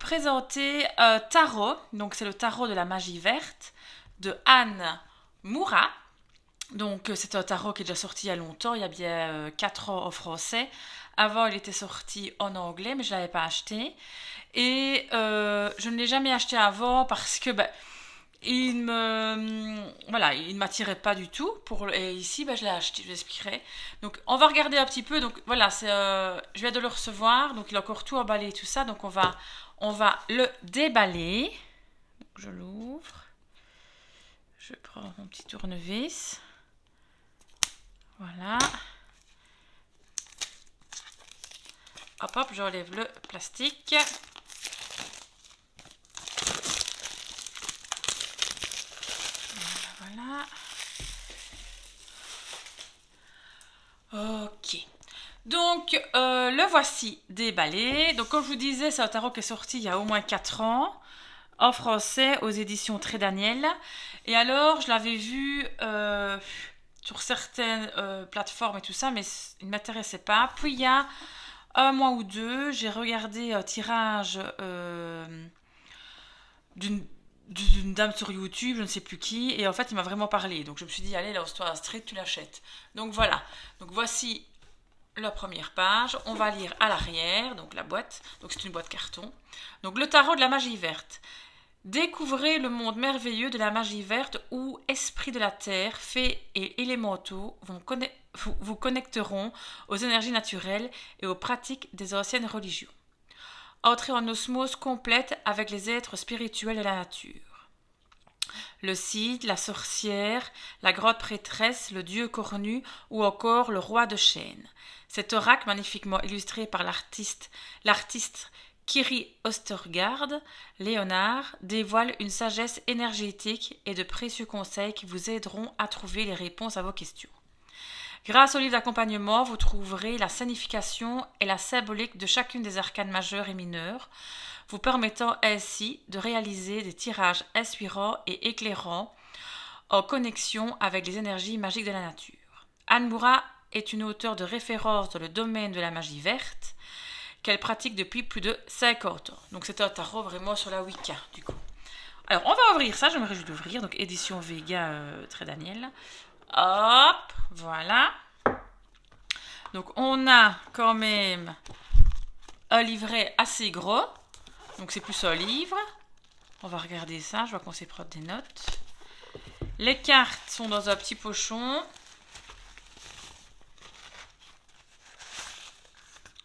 présenter un tarot. Donc, c'est le tarot de la magie verte de Anne Moura. Donc, c'est un tarot qui est déjà sorti il y a longtemps, il y a bien 4 ans en français. Avant, il était sorti en anglais, mais je ne l'avais pas acheté. Et je ne l'ai jamais acheté avant parce que il ne m'attirait pas du tout. Et ici, je l'ai acheté, je vous expliquerai. Donc, on va regarder un petit peu. Donc, voilà, je viens de le recevoir. Donc, il a encore tout emballé et tout ça. Donc, on va le déballer. Donc, je l'ouvre. Je prends mon petit tournevis. Voilà. Hop, hop, j'enlève le plastique. Voilà. Ok. Donc, le voici déballé. Donc, comme je vous disais, c'est un tarot qui est sorti il y a au moins 4 ans, en français, aux éditions Très Daniel. Et alors, je l'avais vu sur certaines plateformes et tout ça, mais il ne m'intéressait pas. Puis, il y a un mois ou deux, j'ai regardé un tirage d'une dame sur YouTube, je ne sais plus qui, et en fait il m'a vraiment parlé. Donc je me suis dit, allez, lance-toi Astrid, tu l'achètes. Donc voilà, donc voici la première page. On va lire à l'arrière, donc la boîte, donc c'est une boîte carton. Donc le tarot de la magie verte. Découvrez le monde merveilleux de la magie verte où esprits de la terre, fées et élémentaux vous connecteront aux énergies naturelles et aux pratiques des anciennes religions. Entrez en osmose complète avec les êtres spirituels de la nature. Le Cid, la sorcière, la grotte prêtresse, le dieu cornu ou encore le roi de chêne. Cet oracle magnifiquement illustré par l'artiste Kiri Ostergaard, Léonard, dévoile une sagesse énergétique et de précieux conseils qui vous aideront à trouver les réponses à vos questions. Grâce au livre d'accompagnement, vous trouverez la signification et la symbolique de chacune des arcanes majeures et mineures, vous permettant ainsi de réaliser des tirages inspirants et éclairants en connexion avec les énergies magiques de la nature. Anne Moura est une auteure de référence dans le domaine de la magie verte qu'elle pratique depuis plus de 50 ans. Donc c'est un tarot vraiment sur la Wicca du coup. Alors on va ouvrir ça, je me réjouis d'ouvrir, donc édition Vega Très Daniel. Hop, voilà. Donc on a quand même un livret assez gros. Donc c'est plus un livre. On va regarder ça, je vois qu'on s'est prendre des notes. Les cartes sont dans un petit pochon.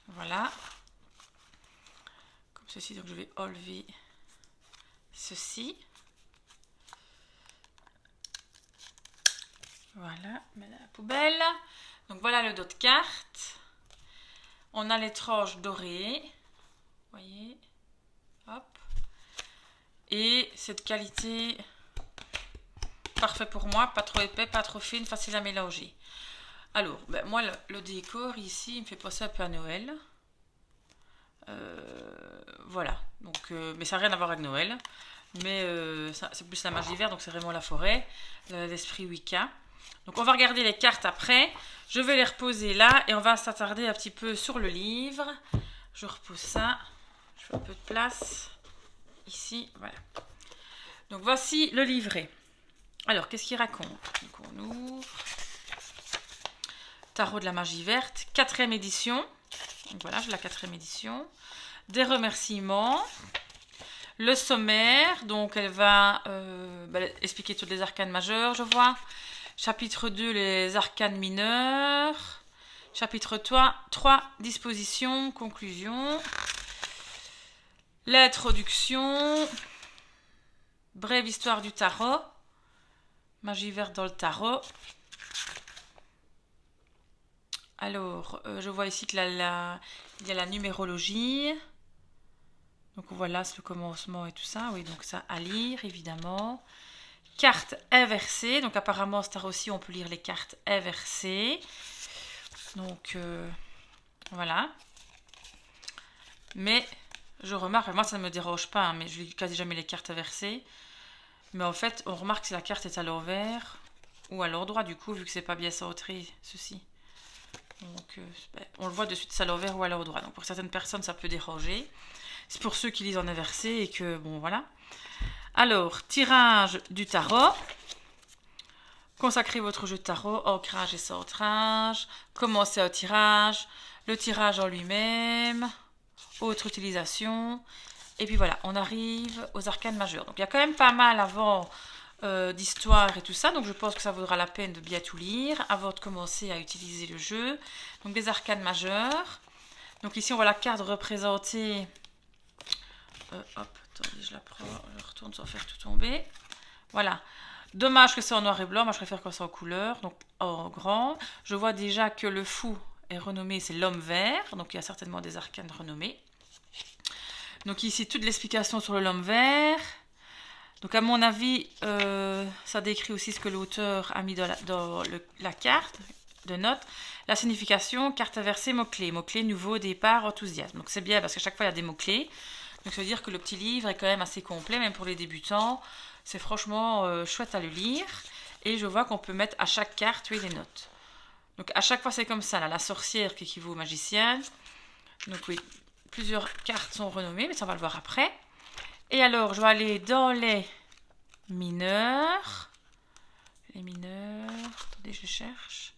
Voilà. Comme ceci, donc je vais enlever ceci. Voilà, mets à la poubelle. Donc voilà le dos de carte. On a les tranches dorées. Vous voyez. Hop. Et cette qualité, parfait pour moi, pas trop épais, pas trop fine, facile à mélanger. Alors, moi le décor ici, il me fait penser un peu à Noël. Voilà. Donc, mais ça n'a rien à voir avec Noël. Mais c'est plus la magie verte, donc c'est vraiment la forêt, l'esprit Wicca. Donc on va regarder les cartes après. Je vais les reposer là et on va s'attarder un petit peu sur le livre. Je repose ça. Je fais un peu de place. Ici, voilà. Donc voici le livret. Alors, qu'est-ce qu'il raconte? Donc on ouvre. Tarot de la magie verte, 4e édition. Donc voilà, j'ai la 4e édition. Des remerciements. Le sommaire, donc elle va expliquer toutes les arcanes majeures, je vois. Chapitre 2, les arcanes mineures. Chapitre 3, disposition, conclusion. L'introduction. Brève histoire du tarot. Magie verte dans le tarot. Alors, je vois ici qu'il y a la numérologie. Donc voilà, c'est le commencement et tout ça. Oui, donc ça à lire, évidemment. Cartes inversées. Donc apparemment, c'est aussi, on peut lire les cartes inversées. Donc, voilà. Mais, je remarque, moi ça ne me dérange pas, hein, mais je lis quasi jamais les cartes inversées. Mais en fait, on remarque si la carte est à l'envers ou à l'endroit, du coup, vu que c'est pas bien centré, ceci. Donc, on le voit de suite, c'est à l'envers ou à l'endroit. Donc, pour certaines personnes, ça peut déranger. C'est pour ceux qui lisent en inversé et que, bon, voilà. Alors, tirage du tarot. Consacrez votre jeu de tarot, ancrage et centrage. Commencez au tirage. Le tirage en lui-même. Autre utilisation. Et puis voilà, on arrive aux arcanes majeures. Donc il y a quand même pas mal avant d'histoire et tout ça. Donc je pense que ça vaudra la peine de bien tout lire avant de commencer à utiliser le jeu. Donc des arcanes majeures. Donc ici on voit la carte représentée. Hop, attendez, je la prends, je retourne sans faire tout tomber. Voilà. Dommage que c'est en noir et blanc, moi je préfère quand c'est en couleur, donc en grand. Je vois déjà que le fou est renommé, c'est l'homme vert, donc il y a certainement des arcanes renommés. Donc ici, toute l'explication sur l'homme vert. Donc à mon avis, ça décrit aussi ce que l'auteur a mis dans la carte de notes. La signification, carte inversée, mots-clés. Mots-clés, nouveau, départ, enthousiasme. Donc c'est bien parce qu'à chaque fois, il y a des mots-clés. Donc ça veut dire que le petit livre est quand même assez complet, même pour les débutants. C'est franchement chouette à le lire. Et je vois qu'on peut mettre à chaque carte, oui, des notes. Donc à chaque fois, c'est comme ça. Là, la sorcière qui équivaut aux magiciennes. Donc oui, plusieurs cartes sont renommées, mais ça on va le voir après. Et alors, je vais aller dans les mineurs. Les mineurs. Attendez, je cherche.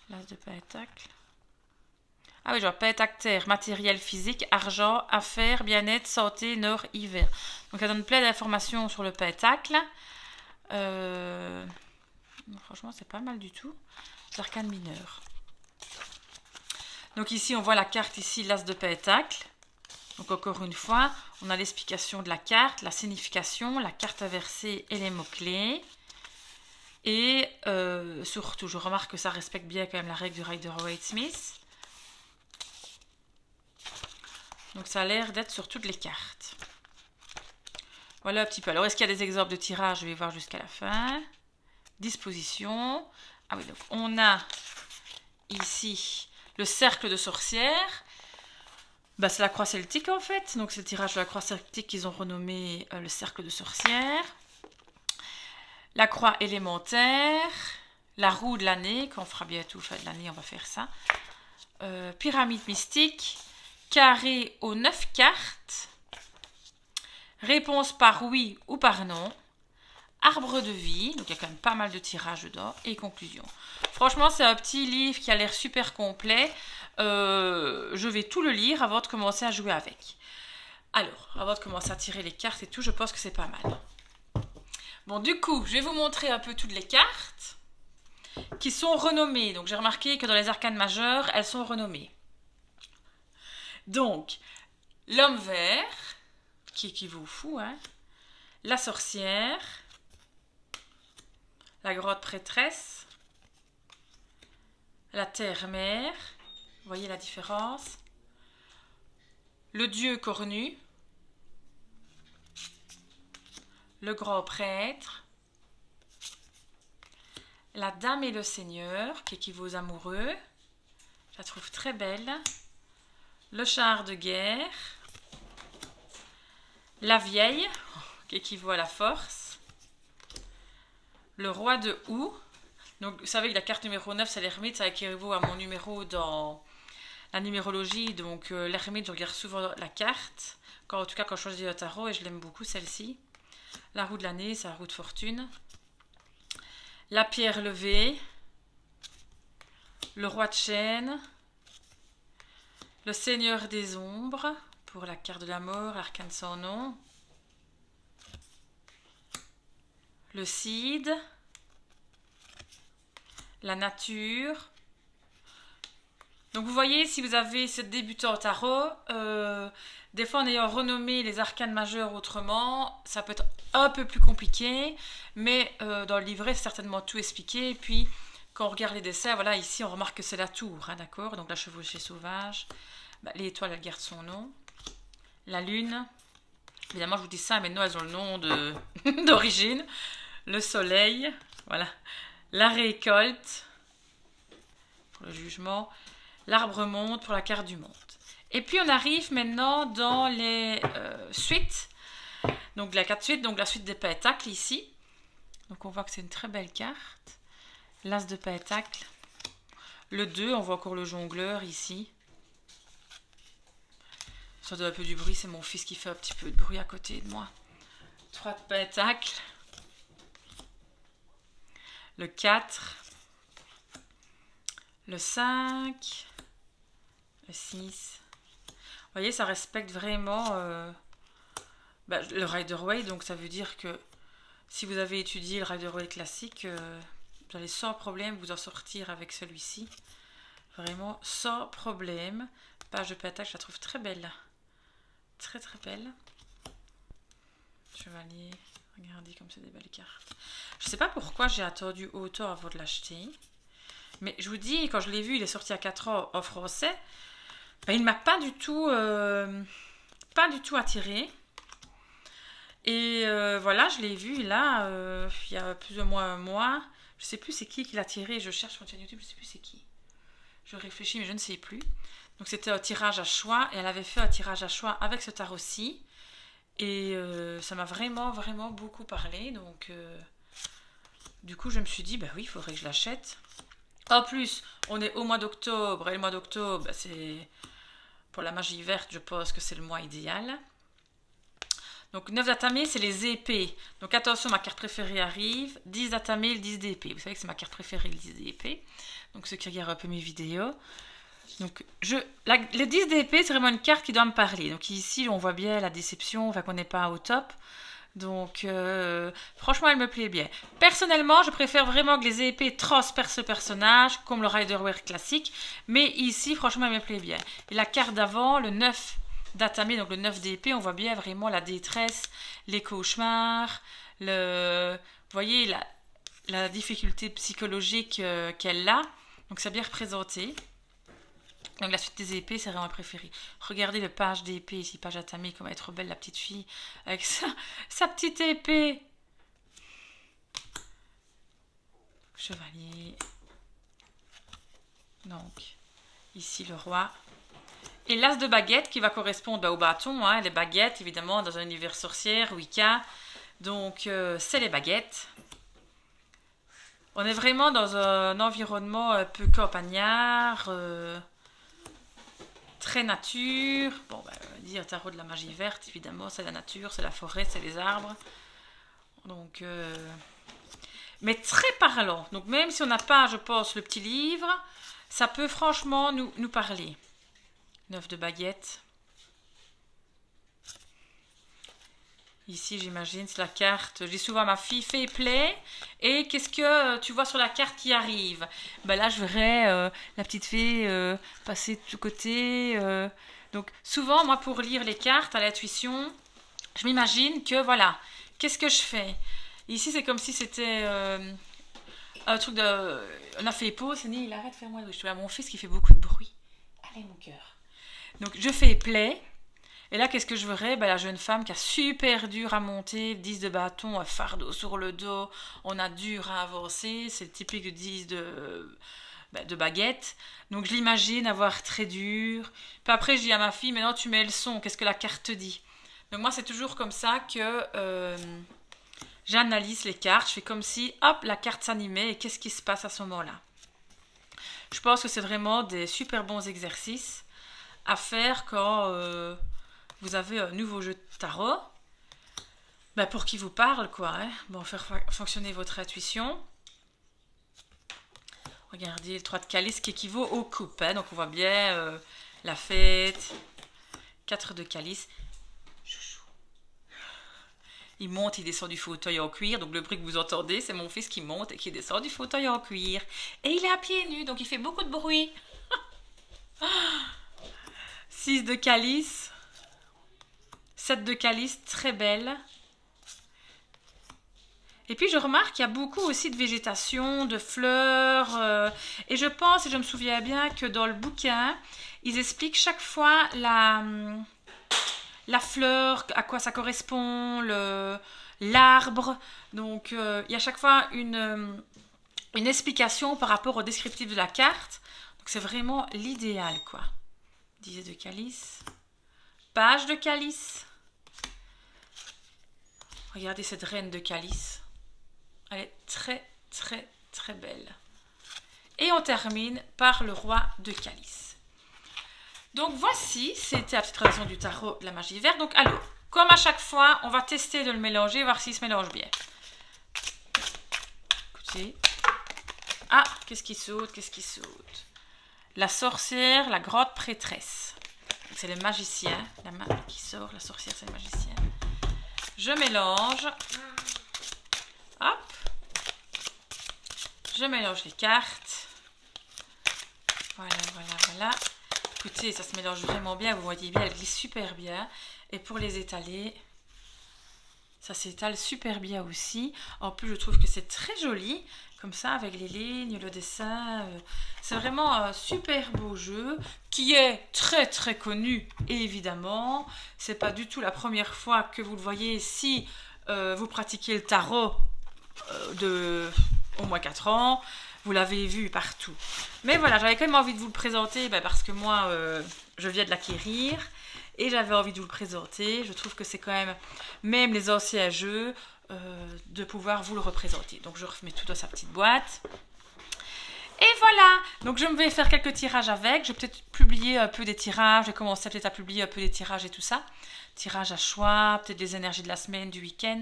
L'as de pentacle. Ah oui, je vois pentacle terre, matériel physique, argent, affaires, bien-être, santé, nord, hiver. Donc ça donne plein d'informations sur le pentacle. Franchement, c'est pas mal du tout. Arcane mineur. Donc ici, on voit la carte ici, l'as de pentacle. Donc encore une fois, on a l'explication de la carte, la signification, la carte inversée et les mots-clés. Et surtout, je remarque que ça respecte bien quand même la règle du Rider-Waite-Smith. Donc ça a l'air d'être sur toutes les cartes. Voilà un petit peu. Alors, est-ce qu'il y a des exemples de tirage? Je vais voir jusqu'à la fin. Disposition. Ah oui, donc on a ici le cercle de sorcière. Bah, c'est la croix celtique en fait. Donc c'est le tirage de la croix celtique qu'ils ont renommé le cercle de sorcière. La croix élémentaire. La roue de l'année. Quand on fera bientôt fin de l'année, on va faire ça. Pyramide mystique. Carré aux 9 cartes. Réponse par oui ou par non. Arbre de vie. Donc il y a quand même pas mal de tirages dedans. Et conclusion. Franchement, c'est un petit livre qui a l'air super complet. Je vais tout le lire avant de commencer à jouer avec. Alors, avant de commencer à tirer les cartes et tout, je pense que c'est pas mal. Bon, du coup, je vais vous montrer un peu toutes les cartes qui sont renommées. Donc, j'ai remarqué que dans les arcanes majeures, elles sont renommées. Donc, l'homme vert, qui équivaut au fou, hein, la sorcière, la grotte prêtresse, la terre-mère, vous voyez la différence, le dieu cornu, le grand prêtre, la dame et le seigneur, qui équivaut aux amoureux, je la trouve très belle, le char de guerre, la vieille, qui équivaut à la force, le roi de houx. Donc vous savez que la carte numéro 9, c'est l'ermite, ça équivaut à mon numéro dans la numérologie. Donc l'ermite, je regarde souvent la carte, en tout cas quand je choisis le tarot, et je l'aime beaucoup celle-ci. La roue de l'année, c'est la roue de fortune. La pierre levée, le roi de chêne, le seigneur des ombres, pour la carte de la mort, arcane sans nom. Le cid, la nature. Donc vous voyez, si vous avez ce débutant au tarot, des fois en ayant renommé les arcanes majeures autrement, ça peut être un peu plus compliqué, mais dans le livret, c'est certainement tout expliqué. Et puis, quand on regarde les dessins, voilà, ici on remarque que c'est la tour, hein, d'accord? Donc la chevauchée sauvage, bah, l'étoile, elle garde son nom. La lune, évidemment je vous dis ça, mais non, elles ont le nom d'origine. Le soleil, voilà. La récolte, pour le jugement. L'arbre monte pour la carte du monde. Et puis on arrive maintenant dans les suites. Donc la carte suite, donc la suite des pentacles ici. Donc on voit que c'est une très belle carte. L'as de pentacle. Le 2, on voit encore le jongleur ici. Attendez un peu du bruit, c'est mon fils qui fait un petit peu de bruit à côté de moi. 3 de Pentacle. Le 4. Le 5. Le 6. Vous voyez, ça respecte vraiment le Rider-Waite. Donc ça veut dire que si vous avez étudié le Rider-Waite classique, vous allez sans problème vous en sortir avec celui-ci. Vraiment sans problème. Page de Pentacle, je la trouve très belle. Très très belle. Chevalier. Regardez comme c'est des belles cartes. Je sais pas pourquoi j'ai attendu autant avant de l'acheter. Mais je vous dis, quand je l'ai vu, il est sorti à 4 ans en français. Ben, il ne m'a pas du tout attiré. Et voilà, je l'ai vu là, il y a plus ou moins un mois. Je ne sais plus c'est qui l'a tiré. Je cherche sur chaîne YouTube, je ne sais plus c'est qui. Je réfléchis, mais je ne sais plus. Donc c'était un tirage à choix. Et elle avait fait un tirage à choix avec ce tarot-ci. Et ça m'a vraiment, vraiment beaucoup parlé. Donc du coup, je me suis dit, bah oui, il faudrait que je l'achète. En plus, on est au mois d'octobre. Et le mois d'octobre, bah, c'est... Pour la magie verte, je pense que c'est le mois idéal. Donc 9 d'atamé, c'est les épées. Donc attention, ma carte préférée arrive. 10 d'atamé, le 10 d'épée. Vous savez que c'est ma carte préférée, le 10 d'épée. Donc ceux qui regardent un peu mes vidéos. Donc les 10 d'épée, c'est vraiment une carte qui doit me parler. Donc ici, on voit bien la déception, enfin qu'on n'est pas au top. Donc franchement, elle me plaît bien. Personnellement, je préfère vraiment que les épées transpercent ce personnage, comme le Rider-Waite classique. Mais ici, franchement, elle me plaît bien. Et la carte d'avant, le 9 d'atamé, donc le 9 d'épée, on voit bien vraiment la détresse, les cauchemars, vous voyez la difficulté psychologique qu'elle a. Donc c'est bien représenté. Donc la suite des épées, c'est vraiment préféré. Regardez le page d'épée ici, page d'atamé, comment elle est trop belle la petite fille, avec sa petite épée. Chevalier. Donc, ici le roi. Et l'as de baguette qui va correspondre au bâton, hein, les baguettes, évidemment, dans un univers sorcière, Wicca. Donc, c'est les baguettes. On est vraiment dans un environnement un peu campagnard, très nature. Bon, dire tarot de la magie verte, évidemment, c'est la nature, c'est la forêt, c'est les arbres. Donc, mais très parlant. Donc, même si on n'a pas, je pense, le petit livre, ça peut franchement nous parler. 9 de baguette. Ici, j'imagine, c'est la carte. Je dis souvent à ma fille, fais play. Et qu'est-ce que tu vois sur la carte qui arrive? Ben là, je verrais la petite fée passer de tous côtés. Donc, souvent, moi, pour lire les cartes à l'intuition, je m'imagine que, voilà, qu'est-ce que je fais? Ici, c'est comme si c'était un truc de... On a fait pause, il arrête de faire moi. Je suis à mon fils qui fait beaucoup de bruit. Allez, mon cœur. Donc, je fais play. Et là, qu'est-ce que je verrais? La jeune femme qui a super dur à monter, 10 de bâton, un fardeau sur le dos, on a dur à avancer, c'est le typique de 10 de baguette. Donc, je l'imagine avoir très dur. Puis après, je dis à ma fille, maintenant tu mets le son, qu'est-ce que la carte te dit? Donc, moi, c'est toujours comme ça que j'analyse les cartes. Je fais comme si, hop, la carte s'animait et qu'est-ce qui se passe à ce moment-là? Je pense que c'est vraiment des super bons exercices à faire quand vous avez un nouveau jeu de tarot, pour qu'il vous parle, quoi. Hein. Bon, faire fonctionner votre intuition. Regardez le 3 de calice qui équivaut aux coupes. Hein. Donc on voit bien la fête. 4 de calice. Chouchou. Il monte, il descend du fauteuil en cuir. Donc le bruit que vous entendez, c'est mon fils qui monte et qui descend du fauteuil en cuir. Et il est à pieds nus, donc il fait beaucoup de bruit. 6 de calice. 7 de calice, très belle. Et puis je remarque qu'il y a beaucoup aussi de végétation, de fleurs. Et je pense, et je me souviens bien, que dans le bouquin, ils expliquent chaque fois la fleur, à quoi ça correspond, l'arbre. Donc il y a chaque fois une explication par rapport au descriptif de la carte. Donc c'est vraiment l'idéal, quoi. 10 de calice. Page de calice. Regardez cette reine de calice. Elle est très, très, très belle. Et on termine par le roi de calice. Donc voici, c'était la petite présentation du tarot de la magie verte. Donc alors, comme à chaque fois, on va tester de le mélanger, voir s'il se mélange bien. Écoutez. Ah, qu'est-ce qui saute? Qu'est-ce qui saute? La sorcière, la grande prêtresse. C'est le magicien. La main qui sort, la sorcière, c'est le magicien. Je mélange. Hop. Je mélange les cartes. Voilà, voilà, voilà. Écoutez, ça se mélange vraiment bien. Vous voyez bien, elle glisse super bien. Et pour les étaler, ça s'étale super bien aussi. En plus, je trouve que c'est très joli. Comme ça, avec les lignes, le dessin. C'est vraiment un super beau jeu qui est très très connu, évidemment. C'est pas du tout la première fois que vous le voyez si vous pratiquez le tarot de au moins 4 ans. Vous l'avez vu partout. Mais voilà, j'avais quand même envie de vous le présenter parce que moi, je viens de l'acquérir. Et j'avais envie de vous le présenter. Je trouve que c'est quand même les anciens jeux, de pouvoir vous le représenter. Donc je remets tout dans sa petite boîte. Et voilà, donc je vais faire quelques tirages avec. Je vais peut-être publier un peu des tirages. J'ai commencé peut-être à publier un peu des tirages et tout ça. Tirages à choix, peut-être les énergies de la semaine, du week-end.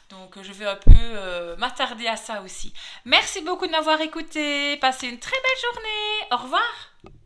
Donc je vais un peu m'attarder à ça aussi. Merci beaucoup de m'avoir écouté. Passez une très belle journée. Au revoir.